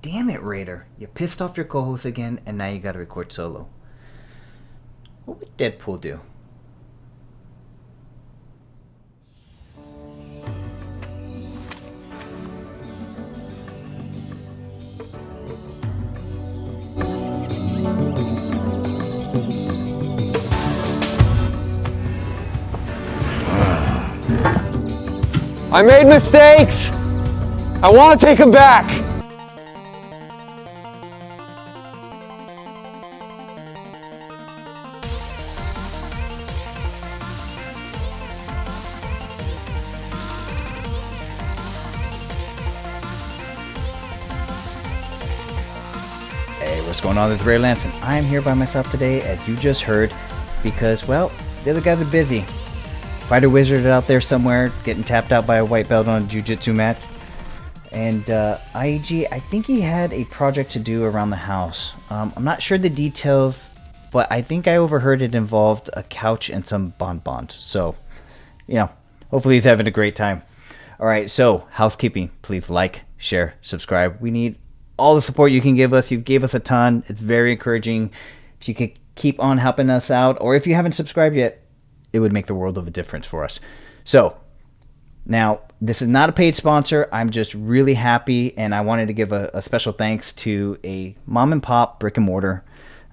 Damn it, Raider. You pissed off your co-host again, and now you gotta record solo. What would Deadpool do? I made mistakes. I want to take them back. Hey, what's going on? This is Raiderlance, and I'm here by myself today, as you just heard, because, well, the other guys are busy. Fighter Wizard out there somewhere, getting tapped out by a white belt on a jiu-jitsu match. And IEG, I think he had a project to do around the house. I'm not sure the details, but I think I overheard it involved a couch and some bonbons. So, hopefully he's having a great time. All right, so housekeeping. Please like, share, subscribe. We need all the support you can give us. You gave us a ton. It's very encouraging. If you could keep on helping us out, or if you haven't subscribed yet, it would make the world of a difference for us. So, now, this is not a paid sponsor. I'm just really happy, and I wanted to give a special thanks to a mom-and-pop brick-and-mortar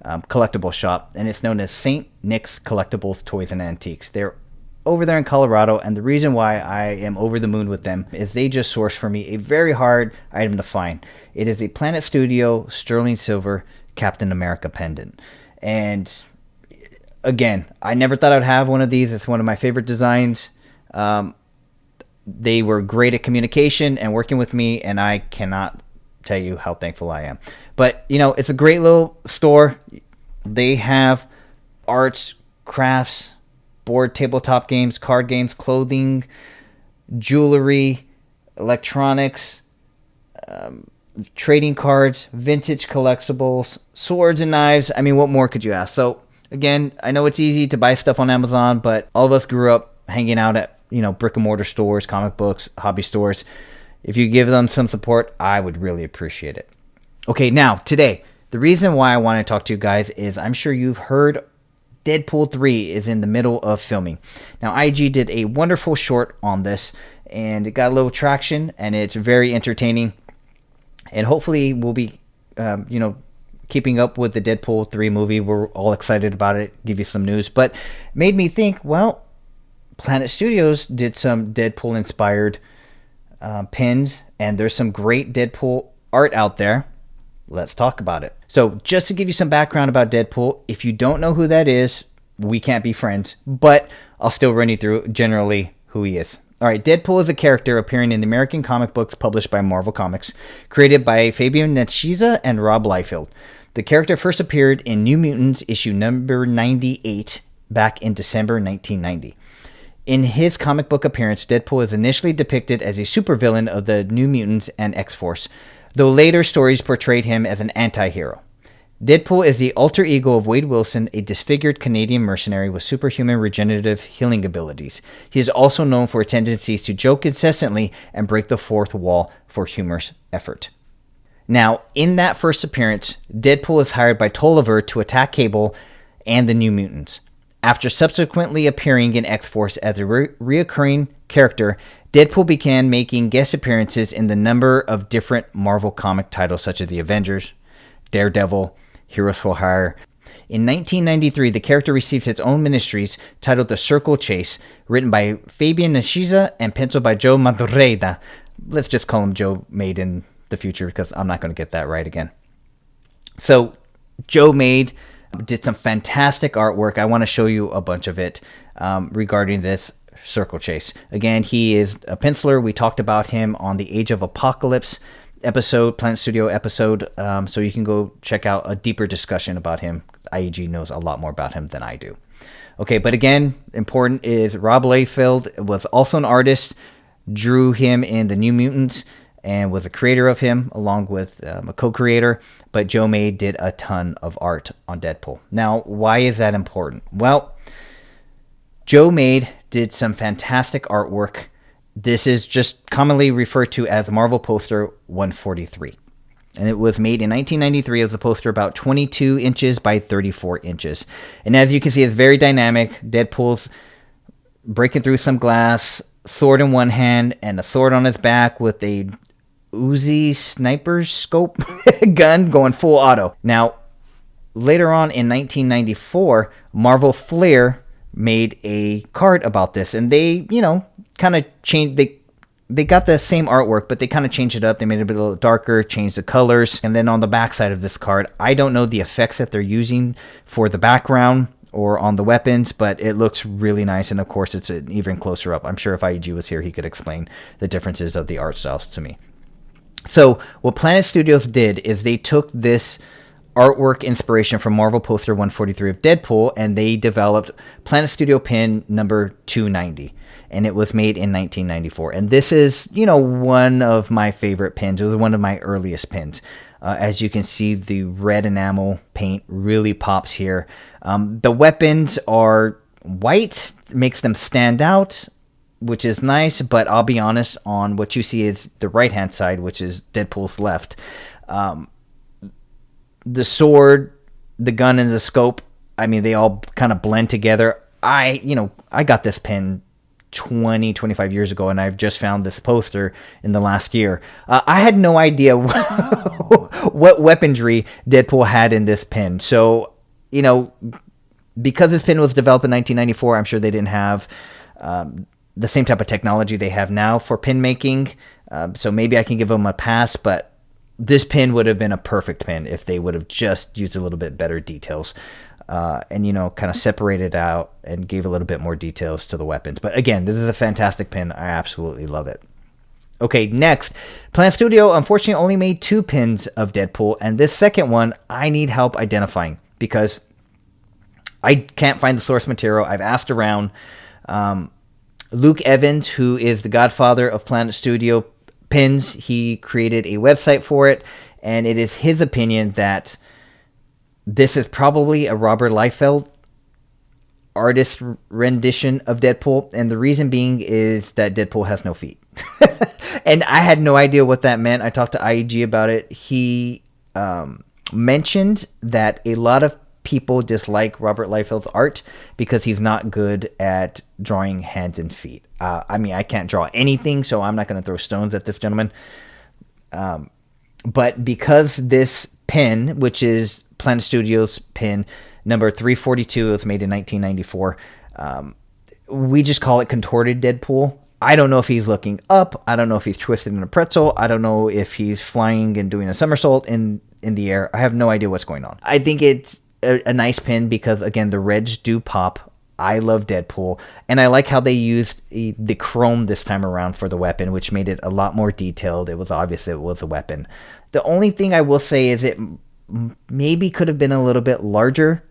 collectible shop, and it's known as St. Nick's Collectibles, Toys, and Antiques. They're over there in Colorado, and the reason why I am over the moon with them is they just sourced for me a very hard item to find. It is a Planet Studio sterling silver Captain America pendant. And again, I never thought I'd have one of these. It's one of my favorite designs. They were great at communication and working with me, and I cannot tell you how thankful I am. But, it's a great little store. They have arts, crafts, board, tabletop games, card games, clothing, jewelry, electronics, trading cards, vintage collectibles, swords and knives. I mean, what more could you ask? So, again, I know it's easy to buy stuff on Amazon, but all of us grew up hanging out at, brick and mortar stores, comic books, hobby stores. If you give them some support, I would really appreciate it. Okay, now, today, the reason why I want to talk to you guys is I'm sure you've heard Deadpool 3 is in the middle of filming. Now, IG did a wonderful short on this, and it got a little traction, and it's very entertaining. And hopefully we'll be, keeping up with the Deadpool 3 movie. We're all excited about it. Give you some news. But made me think, well, Planet Studios did some Deadpool-inspired pins, and there's some great Deadpool art out there. Let's talk about it. So just to give you some background about Deadpool, if you don't know who that is, we can't be friends, but I'll still run you through generally who he is. All right, Deadpool is a character appearing in the American comic books published by Marvel Comics, created by Fabian Nicieza and Rob Liefeld. The character first appeared in New Mutants issue number 98 back in December 1990. In his comic book appearance, Deadpool is initially depicted as a supervillain of the New Mutants and X-Force, though later stories portrayed him as an anti-hero. Deadpool is the alter ego of Wade Wilson, a disfigured Canadian mercenary with superhuman regenerative healing abilities. He is also known for tendencies to joke incessantly and break the fourth wall for humorous effort. Now, in that first appearance, Deadpool is hired by Tolliver to attack Cable and the New Mutants. After subsequently appearing in X-Force as a reoccurring character, Deadpool began making guest appearances in the number of different Marvel comic titles such as The Avengers, Daredevil, Heroes for Hire. In 1993, the character receives its own miniseries titled The Circle Chase, written by Fabian Nicieza and penciled by Joe Madureira. Let's just call him Joe Made in the future because I'm not going to get that right again. So, Joe Made did some fantastic artwork. I want to show you a bunch of it regarding this Circle Chase. Again, he is a penciler. We talked about him on the Age of Apocalypse episode, Planet Studio episode, so you can go check out a deeper discussion about him. IEG knows a lot more about him than I do. Okay, but again, important is Rob LieField was also an artist, drew him in the New Mutants, and was a creator of him, along with a co-creator. But Joe May did a ton of art on Deadpool. Now, why is that important? Well, Joe May did some fantastic artwork. This is just commonly referred to as Marvel Poster 143. And it was made in 1993 as a poster about 22 inches by 34 inches. And as you can see, it's very dynamic. Deadpool's breaking through some glass, sword in one hand, and a sword on his back with a Uzi sniper scope gun going full auto. Now, later on in 1994, Marvel Flair made a card about this, and they, kind of changed. They got the same artwork, but they kind of changed it up. They made it a little darker, changed the colors, and then on the back side of this card, I don't know the effects that they're using for the background or on the weapons, but it looks really nice, and of course, it's an even closer up. I'm sure if IEG was here, he could explain the differences of the art styles to me. So what Planet Studios did is they took this artwork inspiration from Marvel poster 143 of Deadpool, and they developed Planet Studio Pin number 290, and it was made in 1994. And this is, one of my favorite pins. It was one of my earliest pins. As you can see, the red enamel paint really pops here. The weapons are white, makes them stand out, which is nice, but I'll be honest, on what you see is the right-hand side, which is Deadpool's left. The sword, the gun, and the scope, they all kind of blend together. I got this pin 25 years ago, and I've just found this poster in the last year. I had no idea what weaponry Deadpool had in this pin. So, because this pin was developed in 1994, I'm sure they didn't have the same type of technology they have now for pin making. So maybe I can give them a pass, but this pin would have been a perfect pin if they would have just used a little bit better details and, kind of separated out and gave a little bit more details to the weapons. But again, this is a fantastic pin. I absolutely love it. Okay, next, Planet Studio unfortunately only made 2 pins of Deadpool, and this second one I need help identifying because I can't find the source material. I've asked around. Luke Evans, who is the godfather of Planet Studio Pins, he created a website for it, and it is his opinion that this is probably a Robert Liefeld artist rendition of Deadpool, and the reason being is that Deadpool has no feet. And I had no idea what that meant. I talked to IEG about it. He mentioned that a lot of people dislike Robert Liefeld's art because he's not good at drawing hands and feet. I can't draw anything, so I'm not going to throw stones at this gentleman. But because this pin, which is Planet Studios pin number 342, it was made in 1994, we just call it contorted Deadpool. I don't know if he's looking up. I don't know if he's twisted in a pretzel. I don't know if he's flying and doing a somersault in the air. I have no idea what's going on. I think it's a nice pin because, again, the reds do pop. I love Deadpool, and I like how they used the chrome this time around for the weapon, which made it a lot more detailed. It was obvious it was a weapon. The only thing I will say is it maybe could have been a little bit larger,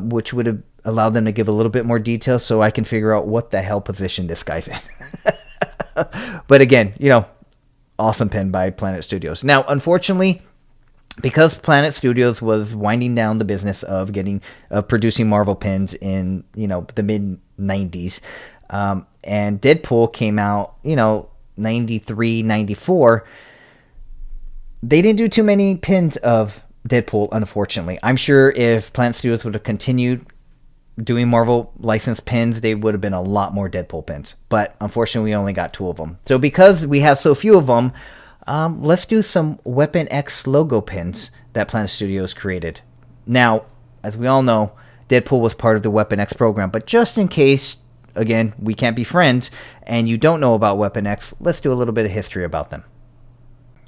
which would have allowed them to give a little bit more detail so I can figure out what the hell position this guy's in. But again, awesome pin by Planet Studios. Now, unfortunately, because Planet Studios was winding down the business of producing Marvel pins in, the mid-90s, and Deadpool came out, 93, 94, they didn't do too many pins of Deadpool, unfortunately. I'm sure if Planet Studios would have continued doing Marvel licensed pins, they would have been a lot more Deadpool pins. But unfortunately, we only got 2 of them. So because we have so few of them, let's do some Weapon X logo pins that Planet Studios created. Now, as we all know, Deadpool was part of the Weapon X program, but just in case, again, we can't be friends, and you don't know about Weapon X, let's do a little bit of history about them.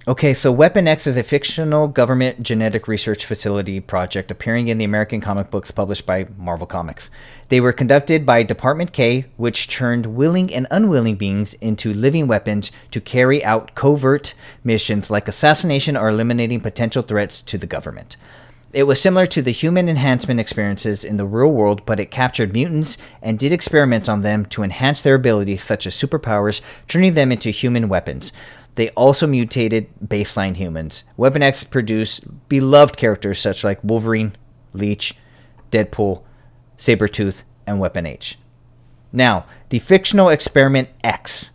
Okay, so Weapon X is a fictional government genetic research facility project appearing in the American comic books published by Marvel Comics. They were conducted by Department K, which turned willing and unwilling beings into living weapons to carry out covert missions like assassination or eliminating potential threats to the government. It was similar to the human enhancement experiences in the real world, but it captured mutants and did experiments on them to enhance their abilities, such as superpowers, turning them into human weapons. They also mutated baseline humans. Weapon X produced beloved characters such like Wolverine, Leech, Deadpool, Sabretooth, and Weapon H. Now, the fictional experiment X,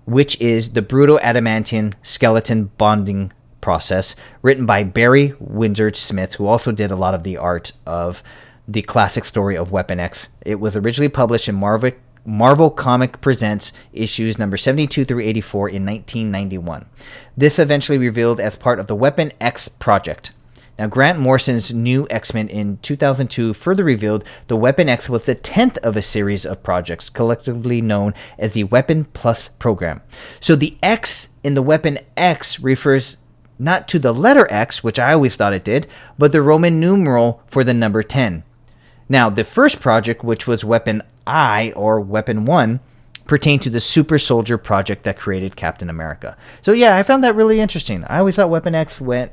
which is the brutal adamantium skeleton bonding process, written by Barry Windsor-Smith, who also did a lot of the art of the classic story of Weapon X. It was originally published in Marvel Comic Presents issues number 72 through 84 in 1991. This eventually revealed as part of the Weapon X project. Now, Grant Morrison's new X-Men in 2002 further revealed the Weapon X was the 10th of a series of projects collectively known as the Weapon Plus program. So the X in the Weapon X refers not to the letter X, which I always thought it did, but the Roman numeral for the number 10. Now, the first project, which was Weapon I, or Weapon 1, pertained to the Super Soldier project that created Captain America. So yeah, I found that really interesting. I always thought Weapon X went,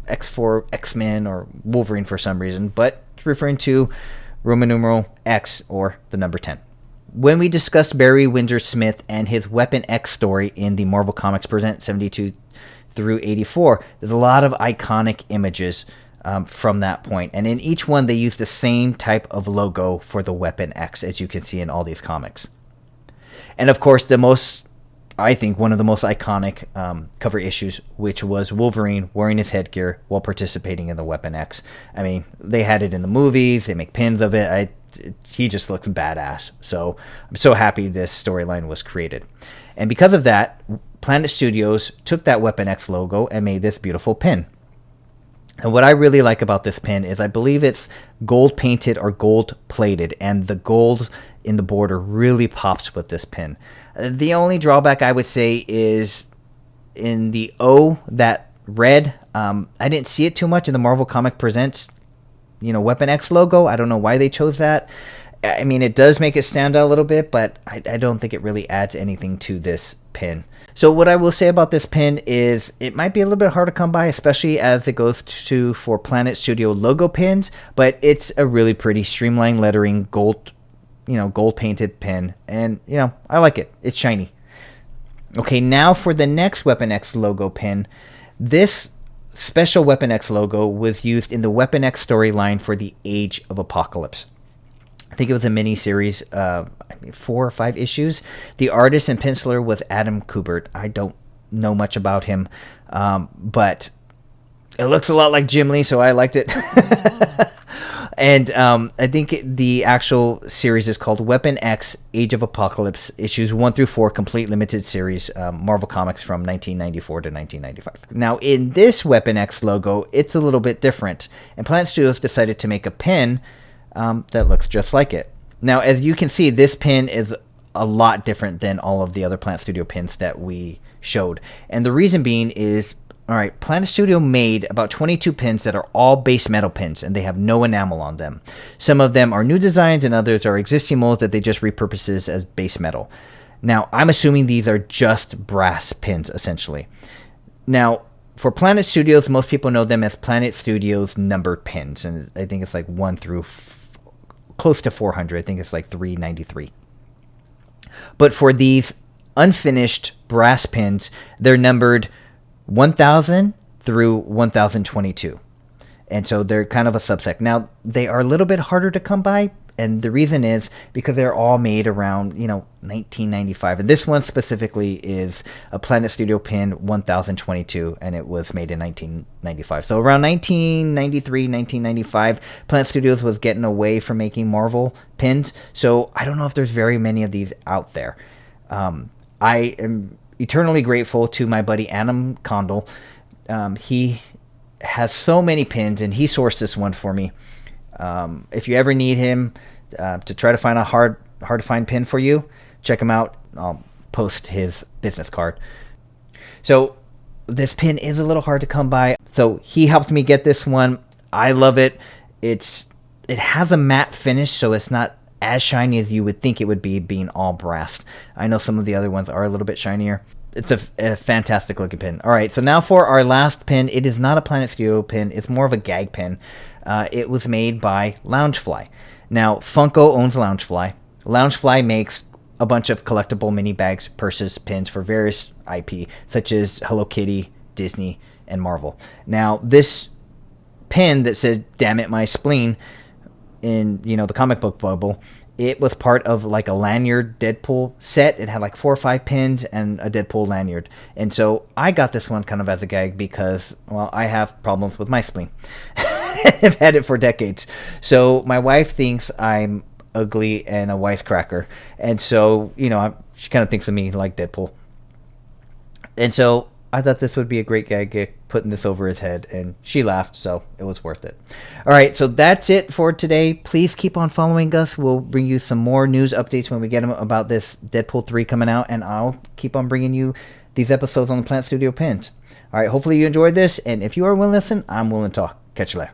X for X-Men or Wolverine for some reason, but it's referring to Roman numeral X, or the number 10. When we discussed Barry Windsor-Smith and his Weapon X story in the Marvel Comics Present 72 through 84, there's a lot of iconic images from that point. And in each one, they use the same type of logo for the Weapon X, as you can see in all these comics. And of course, I think one of the most iconic cover issues, which was Wolverine wearing his headgear while participating in the Weapon X. I mean, they had it in the movies. They make pins of it. He just looks badass. So I'm so happy this storyline was created. And because of that, Planet Studios took that Weapon X logo and made this beautiful pin. And what I really like about this pin is I believe it's gold painted or gold plated, and the gold in the border really pops with this pin. The only drawback I would say is in the O, that red. I didn't see it too much in the Marvel Comic Presents, Weapon X logo. I don't know why they chose that. I mean, it does make it stand out a little bit, but I don't think it really adds anything to this pin. So what I will say about this pin is it might be a little bit hard to come by, especially as it goes to for Planet Studio logo pins, but it's a really pretty streamlined lettering gold painted pin, and I like it. It's shiny. Okay, now for the next Weapon X logo pin. This special Weapon X logo was used in the Weapon X storyline for the Age of Apocalypse. I think it was a mini-series, 4 or 5 issues. The artist and penciler was Adam Konkle. I don't know much about him, but it looks a lot like Jim Lee, so I liked it. And I think the actual series is called Weapon X Age of Apocalypse, issues 1 through 4, complete limited series, Marvel Comics from 1994 to 1995. Now, in this Weapon X logo, it's a little bit different, and Planet Studios decided to make a pin that looks just like it. Now, as you can see, this pin is a lot different than all of the other Planet Studio pins that we showed. And the reason being is, Planet Studio made about 22 pins that are all base metal pins, and they have no enamel on them. Some of them are new designs, and others are existing molds that they just repurposes as base metal. Now, I'm assuming these are just brass pins, essentially. Now, for Planet Studios, most people know them as Planet Studios numbered pins, and I think it's like 1 through close to 400. I think it's like 393. But for these unfinished brass pins, they're numbered 1000 through 1022. And so they're kind of a subset. Now, they are a little bit harder to come by, and the reason is because they're all made around, 1995. And this one specifically is a Planet Studio pin 1022, and it was made in 1995. So around 1993, 1995, Planet Studios was getting away from making Marvel pins. So I don't know if there's very many of these out there. I am eternally grateful to my buddy Adam Konkle. He has so many pins, and he sourced this one for me. If you ever need him to try to find a hard to find pin for you, check him out. I'll post his business card. So this pin is a little hard to come by. So he helped me get this one. I love it. It has a matte finish, so it's not as shiny as you would think it would be, being all brass. I know some of the other ones are a little bit shinier. It's a fantastic looking pin. All right, so now for our last pin. It is not a Planet Studio pin. It's more of a gag pin. It was made by Loungefly. Now, Funko owns Loungefly. Loungefly makes a bunch of collectible mini bags, purses, pins for various IP, such as Hello Kitty, Disney, and Marvel. Now, this pin that says "Damn it, my spleen" in the comic book bubble it was part of like a lanyard Deadpool set. It had like 4 or 5 pins and a Deadpool lanyard. And so I got this one kind of as a gag because, well, I have problems with my spleen. I've had it for decades. So my wife thinks I'm ugly and a wisecracker. And so, she kind of thinks of me like Deadpool. And so I thought this would be a great gag, putting this over his head, and she laughed, so it was worth it. All right, so that's it for today. Please keep on following us. We'll bring you some more news updates when we get them about this Deadpool 3 coming out, and I'll keep on bringing you these episodes on the Plant Studio Pins. All right, hopefully you enjoyed this, and if you are willing to listen, I'm willing to talk. Catch you later.